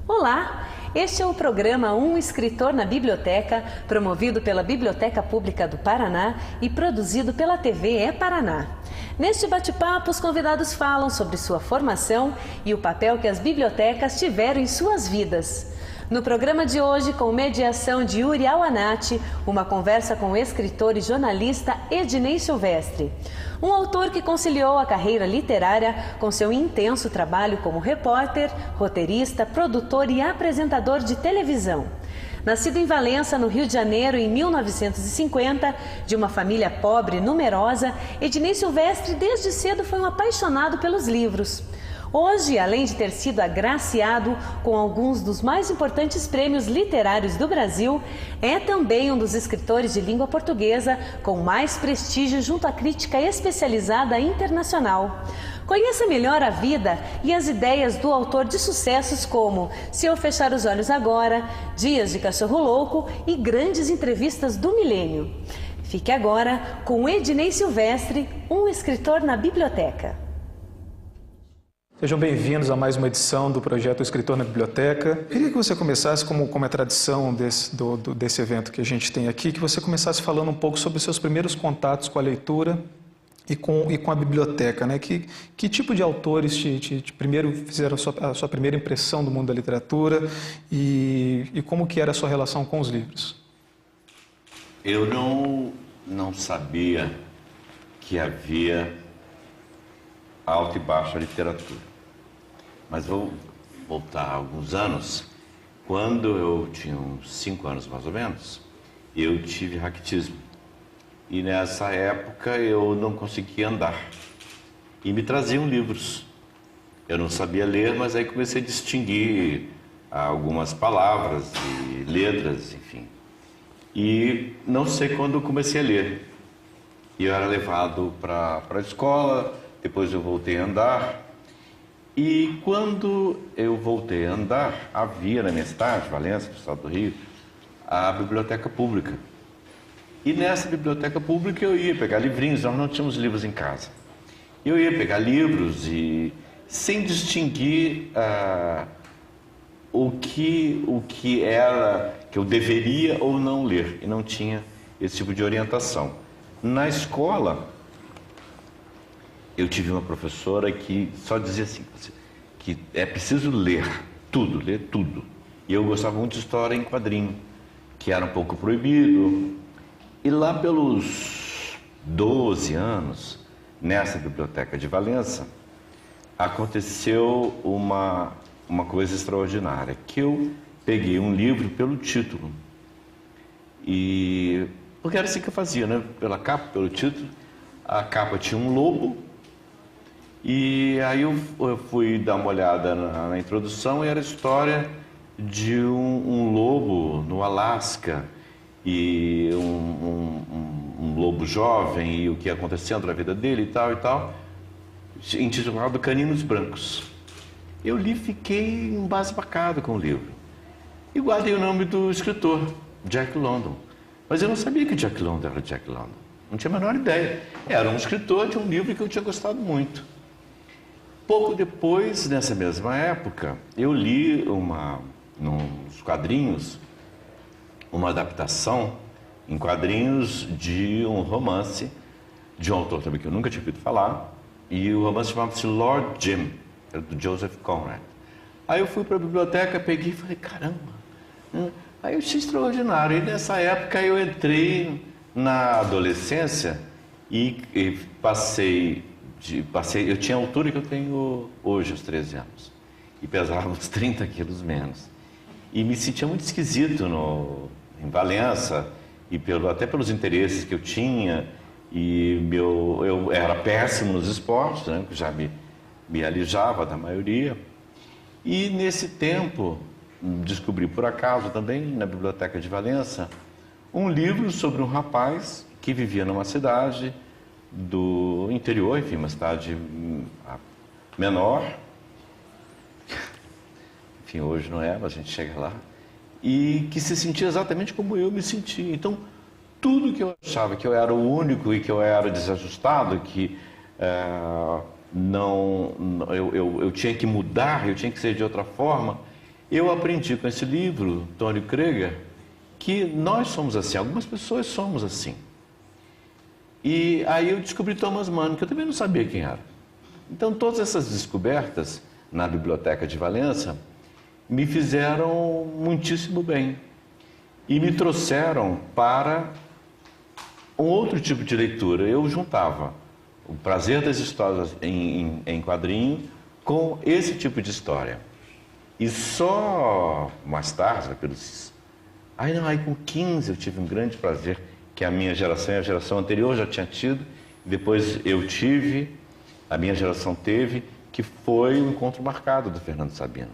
Olá! Este é o programa Um Escritor na Biblioteca, promovido pela Biblioteca Pública do Paraná e produzido pela TV E-Paraná. Neste bate-papo, os convidados falam sobre sua formação e o papel que as bibliotecas tiveram em suas vidas. No programa de hoje, com mediação de Yuri Awanati, uma conversa com o escritor e jornalista Ednei Silvestre. Um autor que conciliou a carreira literária com seu intenso trabalho como repórter, roteirista, produtor e apresentador de televisão. Nascido em Valença, no Rio de Janeiro, em 1950, de uma família pobre e numerosa, Ednei Silvestre desde cedo foi um apaixonado pelos livros. Hoje, além de ter sido agraciado com alguns dos mais importantes prêmios literários do Brasil, é também um dos escritores de língua portuguesa com mais prestígio junto à crítica especializada internacional. Conheça melhor a vida e as ideias do autor de sucessos como Se Eu Fechar os Olhos Agora, Dias de Cachorro Louco e grandes entrevistas do milênio. Fique agora com Ednei Silvestre, um escritor na biblioteca. Sejam bem-vindos a mais uma edição do projeto Escritor na Biblioteca. Queria que você começasse, como é tradição desse evento que a gente tem aqui, que você começasse falando um pouco sobre os seus primeiros contatos com a leitura e com a biblioteca, né? Que tipo de autores primeiro fizeram a sua primeira impressão do mundo da literatura e como que era a sua relação com os livros? Eu não sabia que havia alta e baixa literatura. Mas vou voltar alguns anos. Quando eu tinha uns 5 anos mais ou menos, eu tive raquitismo. E nessa época eu não conseguia andar. E me traziam livros. Eu não sabia ler, mas aí comecei a distinguir algumas palavras e letras, enfim. E não sei quando eu comecei a ler. E eu era levado para a escola, depois eu voltei a andar. E quando eu voltei a andar, havia na minha cidade, Valença, no estado do Rio, a biblioteca pública. E nessa biblioteca pública eu ia pegar livrinhos, nós não tínhamos livros em casa. Eu ia pegar livros e sem distinguir o que era que eu deveria ou não ler. E não tinha esse tipo de orientação. Na escola, eu tive uma professora que só dizia assim, que é preciso ler tudo. E eu gostava muito de história em quadrinho, que era um pouco proibido. E lá pelos 12 anos, nessa biblioteca de Valença, aconteceu uma coisa extraordinária, que eu peguei um livro pelo título. Porque era assim que eu fazia, né? Pela capa, pelo título. A capa tinha um lobo. E aí eu fui dar uma olhada na introdução e era a história de um lobo no Alasca e um lobo jovem e o que ia acontecendo na vida dele e tal, intitulado Caninos Brancos. Eu li e fiquei embasbacado com o livro. E guardei o nome do escritor, Jack London. Mas eu não sabia que Jack London era Jack London. Não tinha a menor ideia. Era um escritor de um livro que eu tinha gostado muito. Pouco depois, nessa mesma época, eu li nos quadrinhos, uma adaptação em quadrinhos de um romance de um autor também que eu nunca tinha ouvido falar, e o romance chamava-se Lord Jim, era do Joseph Conrad. Aí eu fui para a biblioteca, peguei e falei, caramba, né? Aí eu achei extraordinário. E nessa época eu entrei na adolescência e eu tinha a altura que eu tenho hoje, aos 13 anos, e pesava uns 30 quilos menos. E me sentia muito esquisito em Valença, e até pelos interesses que eu tinha, e eu era péssimo nos esportes, né, que já me alijava da maioria. E nesse tempo, descobri por acaso também, na biblioteca de Valença, um livro sobre um rapaz que vivia numa cidade do interior, enfim, uma cidade menor, enfim, hoje não é, mas a gente chega lá, e que se sentia exatamente como eu me sentia. Então, tudo que eu achava que eu era o único e que eu era desajustado, que eu tinha que mudar, eu tinha que ser de outra forma, Eu aprendi com esse livro, Tony Krieger, que nós somos assim, algumas pessoas somos assim. E aí eu descobri Thomas Mann, que eu também não sabia quem era. Então todas essas descobertas na Biblioteca de Valença me fizeram muitíssimo bem e me trouxeram para um outro tipo de leitura. Eu juntava o prazer das histórias em quadrinho com esse tipo de história. E só mais tarde, aí com 15 eu tive um grande prazer, que a minha geração e a geração anterior já tinha tido, depois eu tive, a minha geração teve, que foi o Encontro Marcado do Fernando Sabino,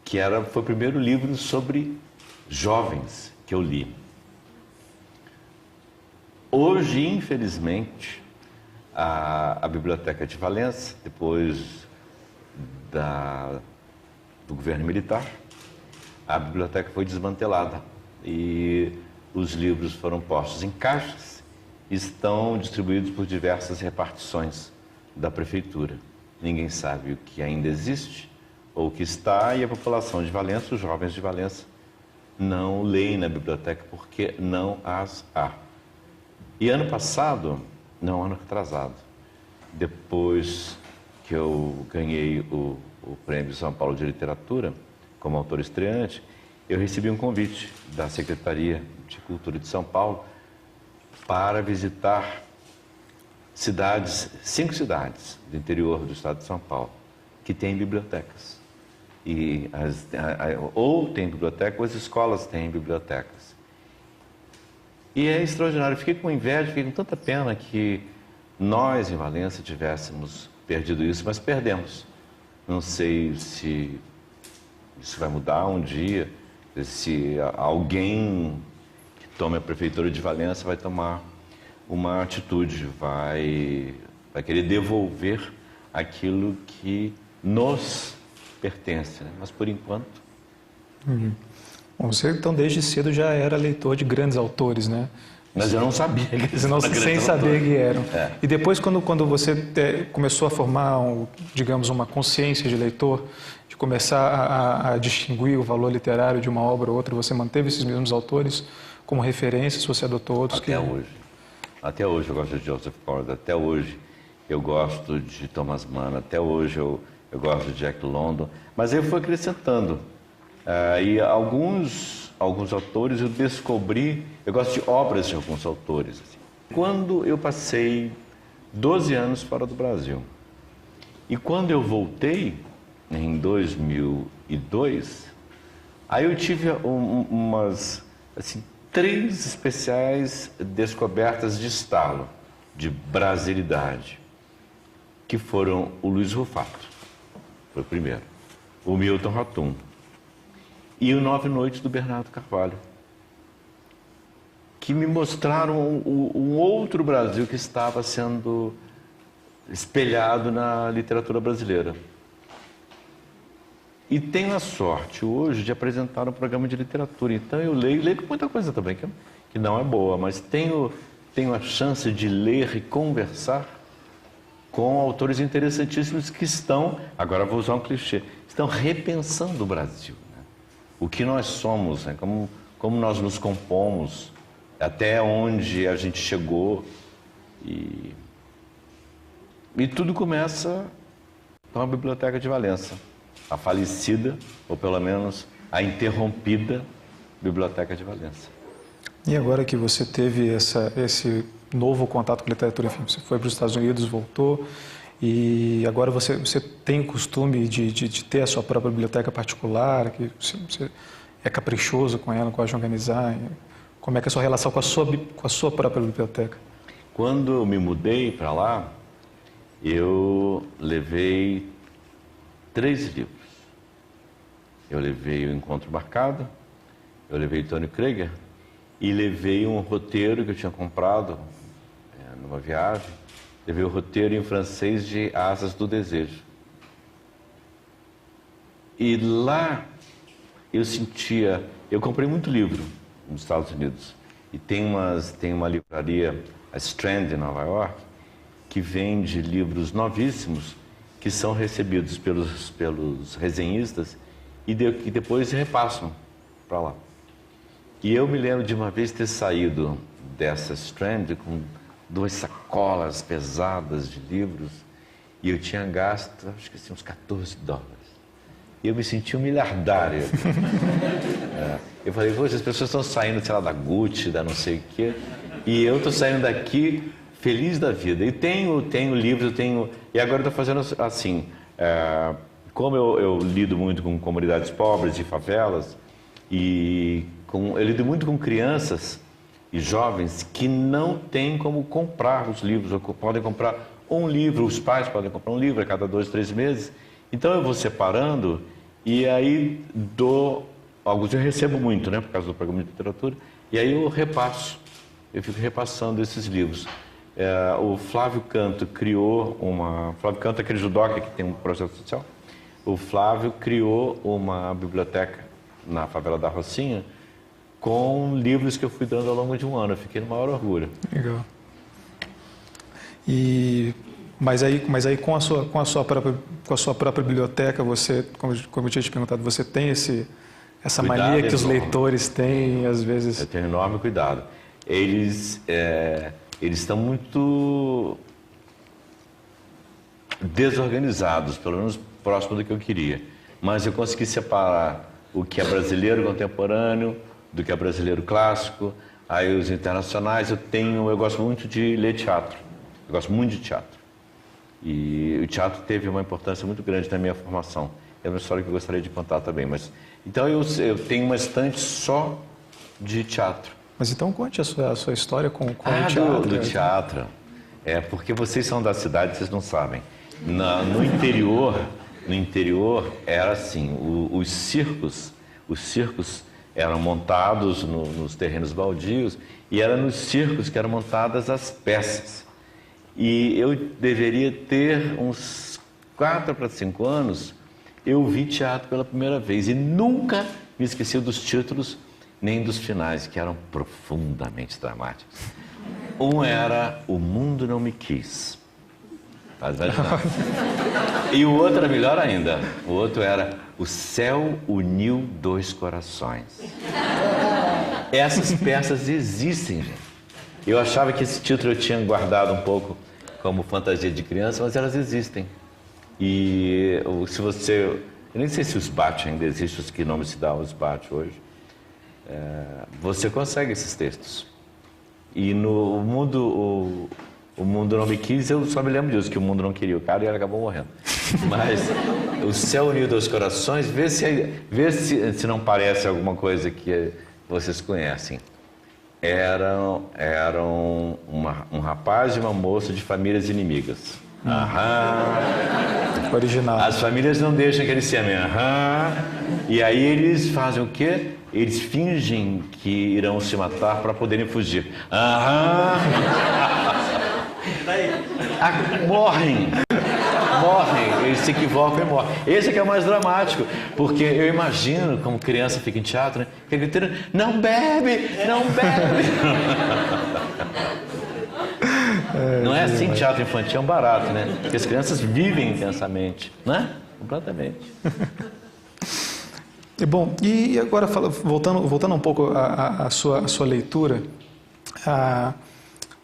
que foi o primeiro livro sobre jovens que eu li. Hoje, infelizmente, a Biblioteca de Valença, depois do governo militar, a biblioteca foi desmantelada e os livros foram postos em caixas e estão distribuídos por diversas repartições da prefeitura. Ninguém sabe o que ainda existe ou o que está, e a população de Valença, os jovens de Valença, não leem na biblioteca porque não as há. E ano retrasado, depois que eu ganhei o Prêmio São Paulo de Literatura como autor estreante, eu recebi um convite da Secretaria de Cultura de São Paulo para visitar 5 cidades do interior do estado de São Paulo que têm bibliotecas. Ou tem biblioteca, ou as escolas têm bibliotecas. E é extraordinário. Eu fiquei com inveja, fiquei com tanta pena que nós, em Valença, tivéssemos perdido isso, mas perdemos. Não sei se isso vai mudar um dia, se alguém que tome a prefeitura de Valença vai tomar uma atitude, vai querer devolver aquilo que nos pertence, né? Mas por enquanto... Bom, você então desde cedo já era leitor de grandes autores, né? Mas eu não sabia que eles eram sem saber que eram. É. E depois, quando você começou a formar, digamos, uma consciência de leitor, de começar a distinguir o valor literário de uma obra ou outra, você manteve esses mesmos autores como referências, você adotou outros? Até hoje eu gosto de Joseph Conrad, até hoje eu gosto de Thomas Mann, até hoje eu gosto de Jack London, mas eu fui acrescentando. E alguns autores eu descobri, eu gosto de obras de alguns autores. Assim. Quando eu passei 12 anos fora do Brasil, e quando eu voltei, em 2002, aí eu tive umas, assim, 3 especiais descobertas de estalo, de brasilidade, que foram o Luiz Rufato, foi o primeiro, o Milton Ratum, e o 9 Noites do Bernardo Carvalho, que me mostraram um outro Brasil que estava sendo espelhado na literatura brasileira. E tenho a sorte hoje de apresentar um programa de literatura, então eu leio muita coisa também, que não é boa, mas tenho a chance de ler e conversar com autores interessantíssimos que estão, agora vou usar um clichê, estão repensando o Brasil. O que nós somos, né? Como nós nos compomos, até onde a gente chegou. E tudo começa com a Biblioteca de Valença, a falecida, ou pelo menos a interrompida Biblioteca de Valença. E agora que você teve esse novo contato com a literatura, enfim, você foi para os Estados Unidos, voltou, e agora você tem o costume de ter a sua própria biblioteca particular, que você é caprichoso com ela, gosta de organizar? Como é que é a sua relação com a sua própria biblioteca? Quando eu me mudei para lá, eu levei 3 livros. Eu levei o Encontro Marcado, eu levei Tony Krieger e levei um roteiro que eu tinha comprado numa viagem. Levei o roteiro em francês de Asas do Desejo. E lá eu comprei muito livro nos Estados Unidos. E tem uma livraria, a Strand, em Nova York, que vende livros novíssimos que são recebidos pelos resenhistas e depois repassam para lá. E eu me lembro de uma vez ter saído dessa Strand com 2 sacolas pesadas de livros e eu tinha gasto, acho que assim, uns $14. E eu me senti um miliardário. Eu falei, poxa, as pessoas estão saindo, sei lá, da Gucci, da não sei o quê, e eu estou saindo daqui feliz da vida. E tenho livros, e agora eu estou fazendo assim, como eu lido muito com comunidades pobres e favelas, eu lido muito com crianças e jovens que não têm como comprar os livros, ou podem comprar um livro, os pais podem comprar um livro a cada 2, 3 meses. Então eu vou separando e aí alguns eu recebo muito, né, por causa do programa de literatura, e aí eu fico repassando esses livros. O Flávio Canto Flávio Canto é aquele judoca que tem um projeto social. O Flávio criou uma biblioteca na favela da Rocinha com livros que eu fui dando ao longo de um ano. Eu fiquei no maior orgulho. Legal. Mas aí com a sua própria biblioteca, você, como eu tinha te perguntado, você tem essa mania que os leitores têm, às vezes... Eu tenho enorme cuidado. Eles estão muito desorganizados, pelo menos próximo do que eu queria. Mas eu consegui separar o que é brasileiro contemporâneo do que é brasileiro clássico, aí os internacionais. Eu gosto muito de ler teatro. Eu gosto muito de teatro. E o teatro teve uma importância muito grande na minha formação. É uma história que eu gostaria de contar também. Então eu tenho uma estante só de teatro. Mas então conte a sua história com o teatro. Do teatro. Porque vocês são da cidade, vocês não sabem. No interior era assim, os circos eram montados nos terrenos baldios e era nos circos que eram montadas as peças. E eu deveria ter uns 4 para 5 anos, eu vi teatro pela primeira vez e nunca me esqueci dos títulos nem dos finais, que eram profundamente dramáticos. Um era O Mundo Não Me Quis. Faz imaginar. E o outro era melhor ainda. O outro era O Céu Uniu Dois Corações. Essas peças existem, gente. Eu achava que esse título eu tinha guardado um pouco como fantasia de criança, mas elas existem. E se você... Eu nem sei se os BAT ainda existem, os que nome se dá aos BAT hoje. Você consegue esses textos. E no mundo... O mundo não me quis, eu só me lembro disso, que o mundo não queria o cara e ele acabou morrendo. Mas O Céu Uniu Dois Corações, vê se não parece alguma coisa que vocês conhecem. Eram um rapaz e uma moça de famílias inimigas. Original. As famílias não deixam que eles se amem. E aí eles fazem o quê? Eles fingem que irão se matar para poderem fugir. Morrem, eles se equivocam e morrem. Esse aqui é o mais dramático, porque eu imagino como criança fica em teatro, né? Fica gritando, não bebe, não bebe. Não é assim, teatro infantil é um barato, né? Porque as crianças vivem intensamente, né? Completamente. Bom, e agora voltando um pouco à sua leitura,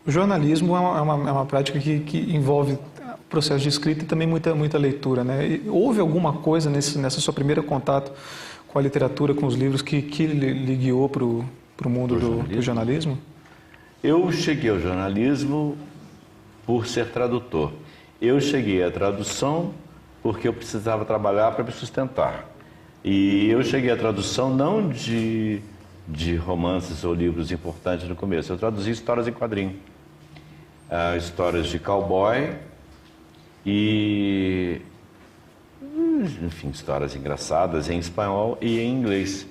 o jornalismo é uma prática que envolve processo de escrita e também muita leitura, né? E houve alguma coisa nessa sua primeira contato com a literatura, com os livros, que lhe guiou para o mundo do jornalismo? Eu cheguei ao jornalismo por ser tradutor. Eu cheguei à tradução porque eu precisava trabalhar para me sustentar. E eu cheguei à tradução não de romances ou livros importantes no começo. Eu traduzi histórias em quadrinho. Histórias de cowboy e, enfim, histórias engraçadas em espanhol e em inglês.